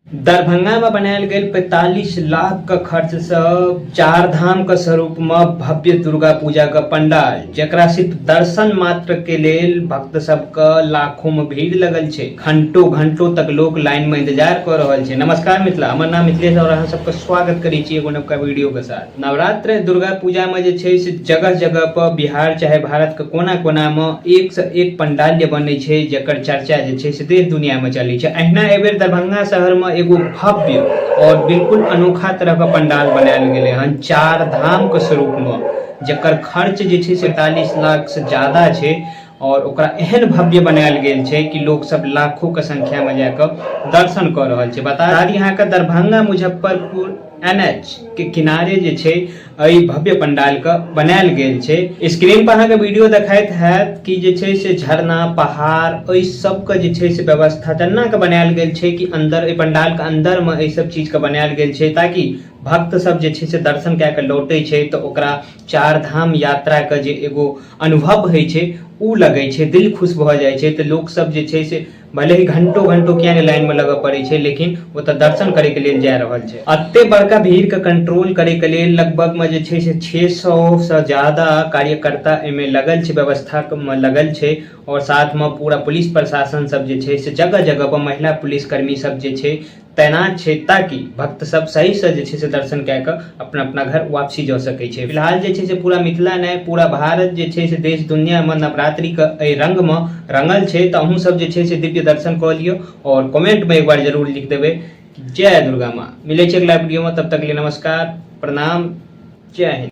दरभंगा में बनायल गेल 45 लाख का खर्च से 4 धाम के स्वरूप में भव्य दुर्गा पूजा का पंडाल जकरा सिर्फ दर्शन मात्र के लेल भक्त सब का लाखों में भीड़ लगल छे। घंटों घंटों तक लोग लाइन में इंतजार कर रहल छे। नमस्कार मिथिला, हमर नाम मिथिलेश और अहाँ सबका स्वागत करी छी एगो नवका वीडियो के साथ। नवरात्र दुर्गा पूजा में जे छे से जगह जगह पर बिहार चाहे भारत के कोना कोना में एक से एक पंडाल जे बने छे जकर चर्चा जे छे से देश दुनिया में चली छे। अहिना एबेर दरभंगा शहर में एगो भव्य और बिल्कुल अनोखा तरह का पंडाल बनायल गेले हन 4 धाम के स्वरूप में जकर खर्च जे छे 47 लाख से ज्यादा छे और ओकरा एहन भव्य बनायल गेल छे कि लोग सब लाखों के संख्या में जाकर दर्शन कर रहल छे। बता दी यहाँ का दरभंगा मुजफ्फरपुर NH के किनारे जे छे एई भव्य पंडाल का बनायल गेल छे। स्क्रीन पर अहाँ के वीडियो देखाइत हैत कि जे छे से झरना पहाड़ एई सब का जे छे से व्यवस्था तना के बनायल गेल छे कि अंदर ए पंडाल के अंदर में एई सब चीज का बनायल गेल छे ताकि भक्त सब जे छे से दर्शन कए के लौटे छे तो ओकरा 4 धाम यात्रा के जे एगो अनुभव होइ छे उ लगे छे, दिल खुश भ जाय छे। तो लोग सब जे छे से भले ही घंटों घंटों क्या ने लाइन में लगे पड़े छे लेकिन वो तो दर्शन करे के लिए जा रहल छे। अत्ते बड़का भीड़ के कंट्रोल करे के लिए लगभग में जे छे से 600 से ज्यादा कार्यकर्ता एमे लगल छे, व्यवस्था में लगल छे और साथ में पूरा पुलिस प्रशासन सब जे छे से जगह जगह पर महिला पुलिस कर्मी सब जे छे तैनात छे ताकि भक्त सब सही से जे छे से दर्शन कए के अपना अपना घर वापसी जा सके छे। फिलहाल जे छे से पूरा मिथिला ने पूरा भारत जे छे से देश दुनिया में नवरात्रि के ए रंग में रंगल छे। तो अहूँ सब जे छे से दिव्य दर्शन कर लियो और कमेंट में एक बार जरूर लिख देवे जय दुर्गा माँ। मिले छे अगला वीडियो में, तब तक के लिए नमस्कार, प्रणाम, जय हिंद।